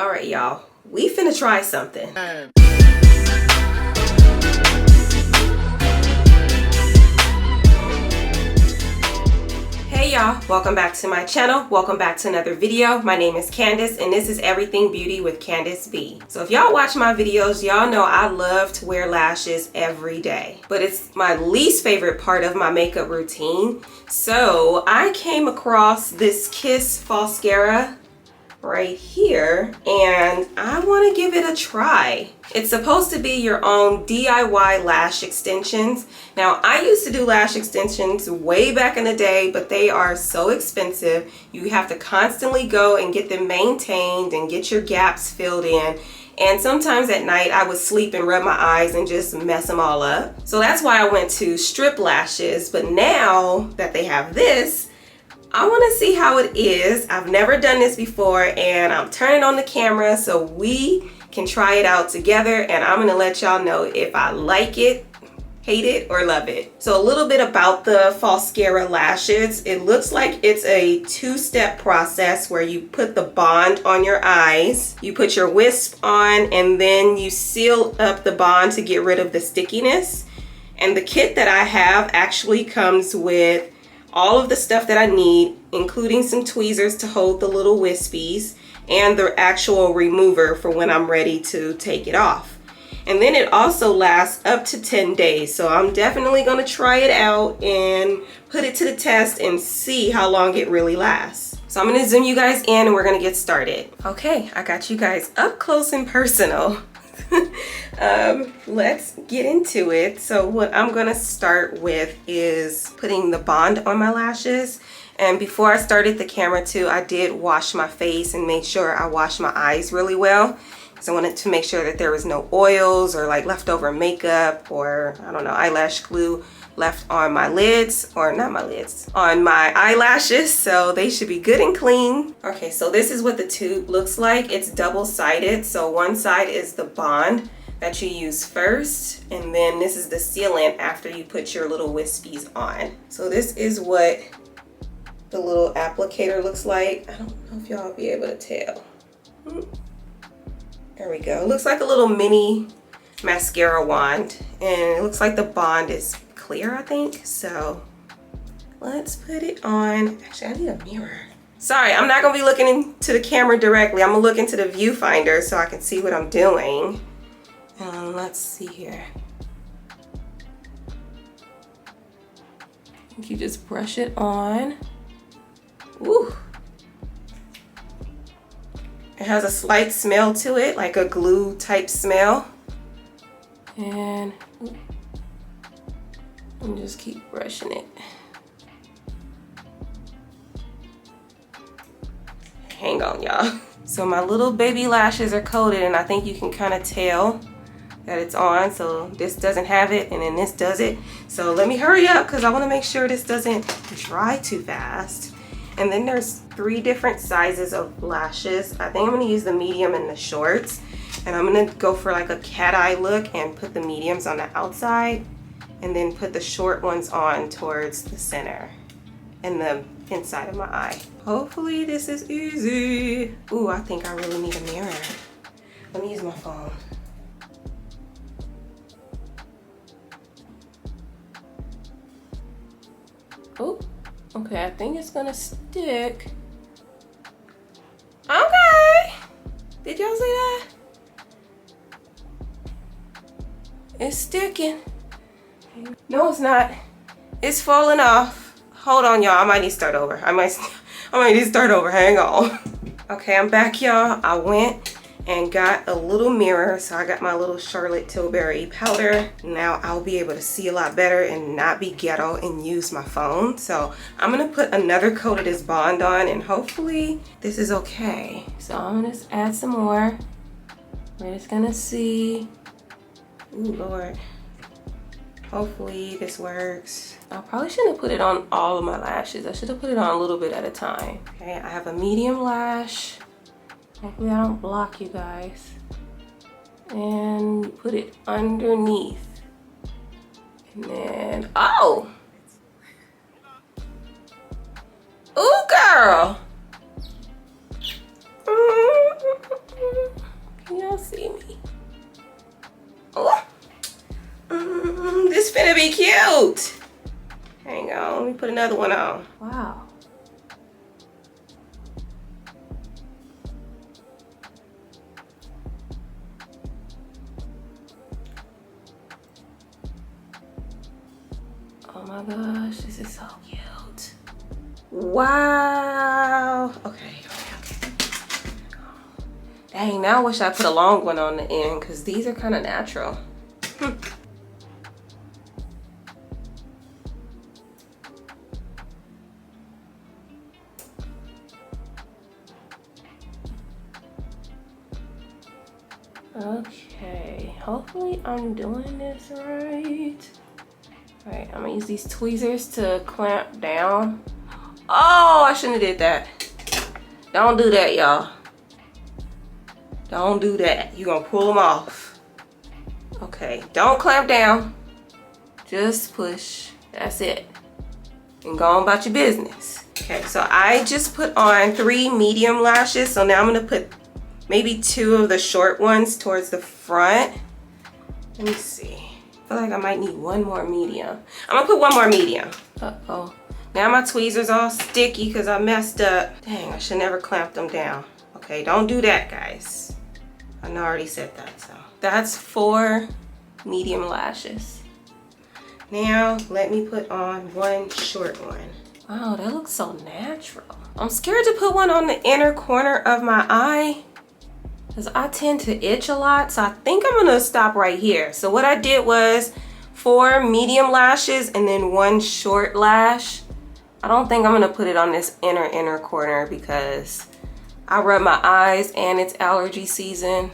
All right, y'all, we finna try something. Hey y'all, welcome back to my channel. Welcome back to another video. My name is Candice and this is Everything Beauty with Candice B. So if y'all watch my videos, y'all know I love to wear lashes every day, but it's my least favorite part of my makeup routine. So I came across this Kiss Falscara right here and I want to give it a try. It's supposed to be your own DIY lash extensions. Now I used to do lash extensions way back in the day, but they are so expensive. You have to constantly go and get them maintained and get your gaps filled in. And sometimes at night I would sleep and rub my eyes and just mess them all up. So that's why I went to strip lashes. But now that they have this, I want to see how it is. I've never done this before and I'm turning on the camera so we can try it out together, and I'm going to let y'all know if I like it, hate it, or love it. So a little bit about the Falscara lashes. It looks like it's a two-step process where you put the bond on your eyes, you put your wisp on, and then you seal up the bond to get rid of the stickiness. And the kit that I have actually comes with all of the stuff that I need, including some tweezers to hold the little wispies and the actual remover for when I'm ready to take it off. And then it also lasts up to 10 days. So I'm definitely gonna try it out and put it to the test and see how long it really lasts. So I'm gonna zoom you guys in and we're gonna get started. Okay, I got you guys up close and personal. Let's get into it. So what I'm gonna start with is putting the bond on my lashes. And before I started the camera too, I did wash my face and make sure I washed my eyes really well. So I wanted to make sure that there was no oils or like leftover makeup or I don't know, eyelash glue left on my lids, or not my lids, on my eyelashes. So they should be good and clean. Okay, so this is what the tube looks like. It's double-sided. So one side is the bond that you use first, and then this is the sealant after you put your little wispies on. So this is what the little applicator looks like. I don't know if y'all will be able to tell. There we go. It looks like a little mini mascara wand, and it looks like the bond is clear, I think. So let's put it on. Actually, I need a mirror. Sorry, I'm not gonna be looking into the camera directly. I'm gonna look into the viewfinder so I can see what I'm doing. Let's see here. I think you just brush it on. Ooh. It has a slight smell to it, like a glue type smell. And just keep brushing it. Hang on, y'all. So my little baby lashes are coated, and I think you can kind of tell that it's on. So this doesn't have it, and then this does it. So let me hurry up because I want to make sure this doesn't dry too fast. And then there's 3 different sizes of lashes. I think I'm going to use the medium and the shorts. And I'm going to go for like a cat eye look and put the mediums on the outside, and then put the short ones on towards the center and the inside of my eye. Hopefully this is easy. Ooh, I think I really need a mirror. Let me use my phone. Oh, okay, I think it's gonna stick. Okay, did y'all see that? It's sticking. No, it's not. It's falling off. Hold on, y'all. I might need to start over. I might need to start over. Hang on. Okay, I'm back, y'all. I went and got a little mirror. So I got my little Charlotte Tilbury powder. Now I'll be able to see a lot better and not be ghetto and use my phone. So I'm going to put another coat of this bond on, and hopefully this is okay. So I'm going to add some more. We're just going to see. Ooh, Lord. Hopefully this works. I probably shouldn't have put it on all of my lashes. I should have put it on a little bit at a time. Okay, I have a medium lash. Hopefully I don't block you guys. And put it underneath. And then, oh! Ooh, girl! cute. Hang on, let me put another one on. Wow. Oh my gosh, this is so cute. Wow. Okay. Dang, now I wish I put a long one on the end because these are kind of natural. Okay, hopefully I'm doing this right. All right, I'm gonna use these tweezers to clamp down. Oh, I shouldn't have did that. Don't do that, y'all. Don't do that. You're gonna pull them off. Okay, don't clamp down. Just push. That's it. And go on about your business. Okay, so I just put on 3 medium lashes. So now I'm gonna put maybe 2 of the short ones towards the front. Let me see. I feel like I might need 1 more medium. I'm gonna put 1 more medium. Uh-oh. Now my tweezers all sticky because I messed up. Dang, I should never clamp them down. Okay, don't do that, guys. I know I already said that, so. That's 4 medium lashes. Now, let me put on 1 short one. Wow, that looks so natural. I'm scared to put one on the inner corner of my eye because I tend to itch a lot, so I think I'm gonna stop right here. So what I did was 4 medium lashes and then 1 short lash. I don't think I'm gonna put it on this inner corner because I rub my eyes and it's allergy season.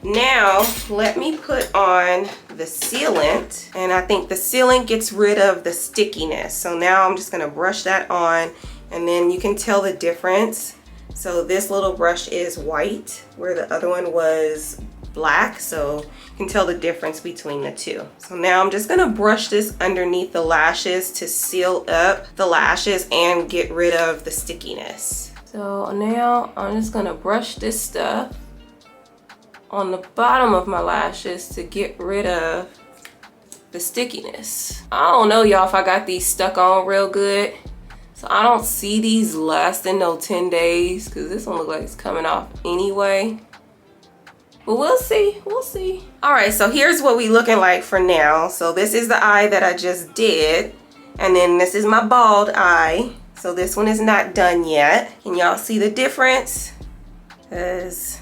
Now, let me put on the sealant. And I think the sealant gets rid of the stickiness. So now I'm just gonna brush that on and then you can tell the difference. So this little brush is white where the other one was black. So you can tell the difference between the two. So now I'm just gonna brush this underneath the lashes to seal up the lashes and get rid of the stickiness. So now I'm just gonna brush this stuff on the bottom of my lashes to get rid of the stickiness. I don't know, y'all, if I got these stuck on real good. So I don't see these lasting no 10 days because this one looks like it's coming off anyway. But we'll see, we'll see. All right, so here's what we looking like for now. So this is the eye that I just did. And then this is my bald eye. So this one is not done yet. Can y'all see the difference? Because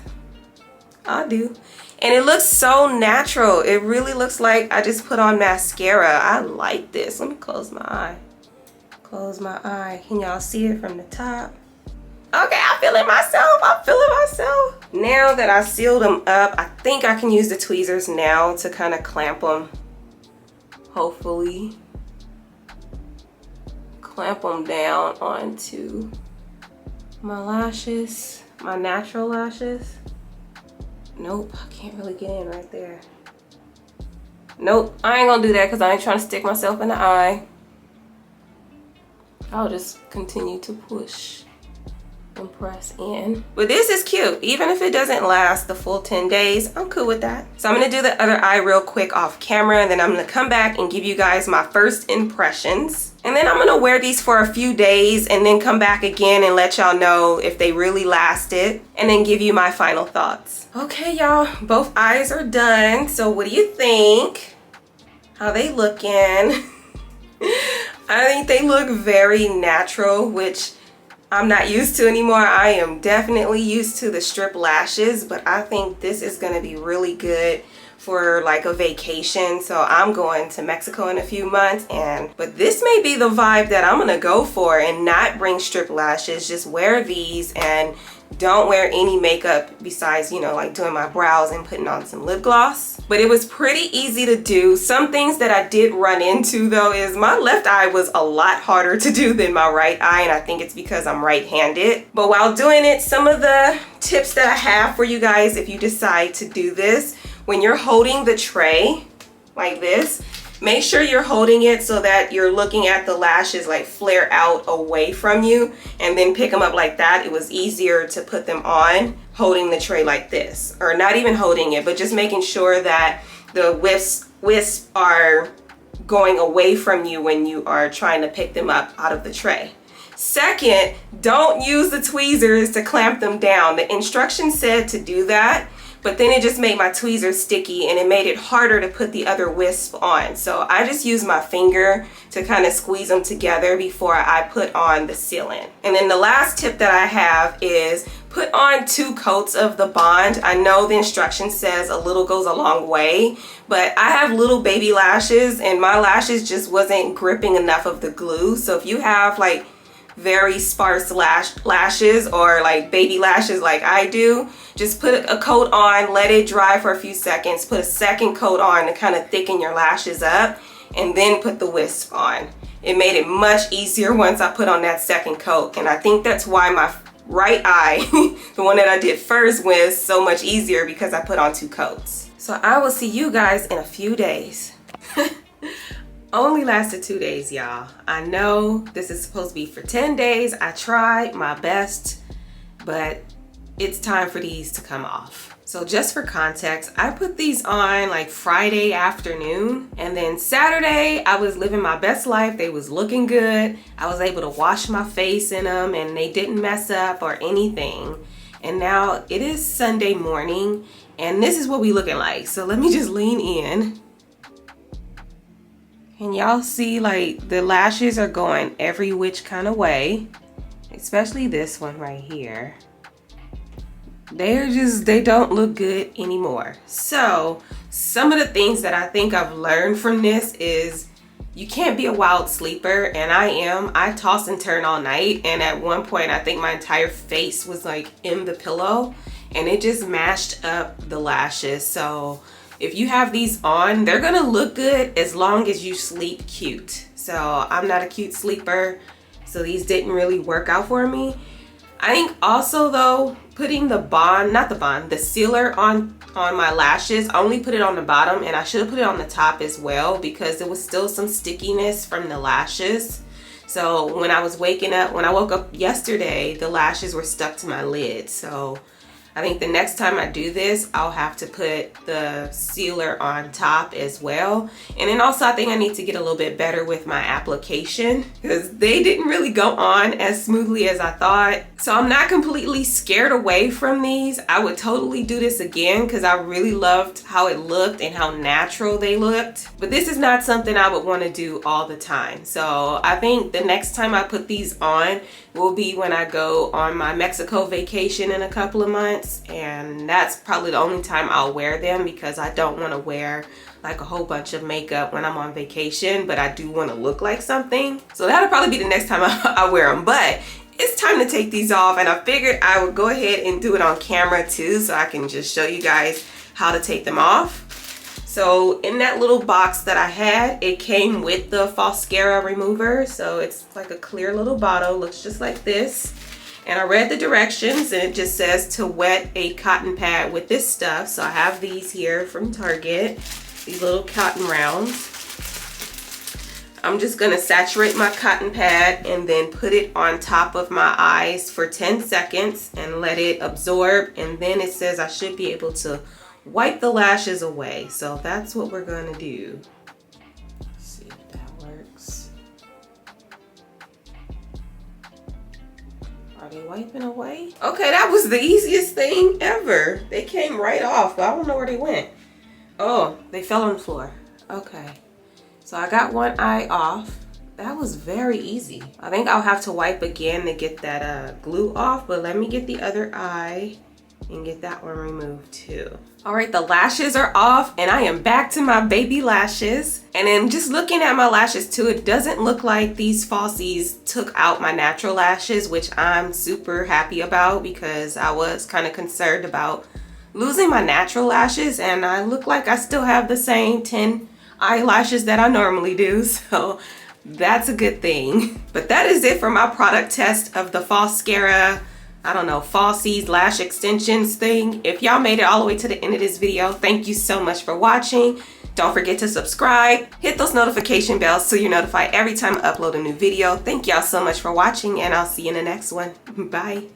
I do. And it looks so natural. It really looks like I just put on mascara. I like this. Let me close my eye. Close my eye. Can y'all see it from the top? Okay, I feel it myself. I feel it myself. Now that I sealed them up, I think I can use the tweezers now to kind of clamp them. Hopefully. Clamp them down onto my lashes, my natural lashes. Nope, I can't really get in right there. Nope, I ain't gonna do that because I ain't trying to stick myself in the eye. I'll just continue to push and press in. But this is cute. Even if it doesn't last the full 10 days, I'm cool with that. So I'm gonna do the other eye real quick off camera and then I'm gonna come back and give you guys my first impressions. And then I'm gonna wear these for a few days and then come back again and let y'all know if they really lasted and then give you my final thoughts. Okay, y'all, both eyes are done. So what do you think? How they looking? I think they look very natural, which I'm not used to anymore. I am definitely used to the strip lashes, but I think this is gonna be really good for like a vacation. So I'm going to Mexico in a few months, but this may be the vibe that I'm gonna go for and not bring strip lashes, just wear these and don't wear any makeup besides, you know, like doing my brows and putting on some lip gloss. But it was pretty easy to do. Some things that I did run into though is my left eye was a lot harder to do than my right eye, and I think it's because I'm right-handed. But while doing it, some of the tips that I have for you guys if you decide to do this, when you're holding the tray like this, make sure you're holding it so that you're looking at the lashes like flare out away from you and then pick them up like that. It was easier to put them on holding the tray like this, or not even holding it, but just making sure that the wisps are going away from you when you are trying to pick them up out of the tray. Second, don't use the tweezers to clamp them down. The instructions said to do that, but then it just made my tweezers sticky and it made it harder to put the other wisp on. So I just use my finger to kind of squeeze them together before I put on the sealant. And then the last tip that I have is put on 2 coats of the bond. I know the instruction says a little goes a long way, but I have little baby lashes and my lashes just wasn't gripping enough of the glue. So if you have like very sparse lashes or like baby lashes like I do, just put a coat on, let it dry for a few seconds, put a second coat on to kind of thicken your lashes up, and then put the wisp on. It made it much easier once I put on that second coat, and I think that's why my right eye, the one that I did first, was so much easier because I put on 2 coats. So I will see you guys in a few days. Only lasted 2 days, y'all. I know this is supposed to be for 10 days. I tried my best, but it's time for these to come off. So just for context, I put these on like Friday afternoon, and then Saturday I was living my best life. They was looking good. I was able to wash my face in them and they didn't mess up or anything. And now it is Sunday morning and this is what we looking like. So let me just lean in. And y'all see like the lashes are going every which kind of way, especially this one right here. They don't look good anymore. So some of the things that I think I've learned from this is you can't be a wild sleeper, and I toss and turn all night, and at one point I think my entire face was like in the pillow and it just mashed up the lashes. So if you have these on, they're gonna look good as long as you sleep cute. So I'm not a cute sleeper, so these didn't really work out for me. I think also though, putting the sealer on my lashes, I only put it on the bottom and I should have put it on the top as well because there was still some stickiness from the lashes. So when I woke up yesterday, the lashes were stuck to my lid. So I think the next time I do this, I'll have to put the sealer on top as well. And then also I think I need to get a little bit better with my application because they didn't really go on as smoothly as I thought. So I'm not completely scared away from these. I would totally do this again because I really loved how it looked and how natural they looked. But this is not something I would want to do all the time. So I think the next time I put these on will be when I go on my Mexico vacation in a couple of months, and that's probably the only time I'll wear them because I don't want to wear like a whole bunch of makeup when I'm on vacation, but I do want to look like something. So that'll probably be the next time I wear them. But it's time to take these off, and I figured I would go ahead and do it on camera too so I can just show you guys how to take them off. So in that little box that I had, it came with the Falscara remover. So it's like a clear little bottle, looks just like this. And I read the directions and it just says to wet a cotton pad with this stuff. So I have these here from Target, these little cotton rounds. I'm just gonna saturate my cotton pad and then put it on top of my eyes for 10 seconds and let it absorb. And then it says I should be able to wipe the lashes away. So that's what we're gonna do. Let's see if that works. Are they wiping away? Okay, that was the easiest thing ever. They came right off, but I don't know where they went. Oh, they fell on the floor. Okay, so I got one eye off. That was very easy. I think I'll have to wipe again to get that glue off, but let me get the other eye and get that one removed too. All right, the lashes are off and I am back to my baby lashes. And then just looking at my lashes too, it doesn't look like these falsies took out my natural lashes, which I'm super happy about because I was kind of concerned about losing my natural lashes, and I look like I still have the same 10 eyelashes that I normally do. So that's a good thing. But that is it for my product test of the Falscara, I don't know, falsies lash extensions thing. If y'all made it all the way to the end of this video, thank you so much for watching. Don't forget to subscribe, hit those notification bells so you're notified every time I upload a new video. Thank y'all so much for watching, and I'll see you in the next one. Bye.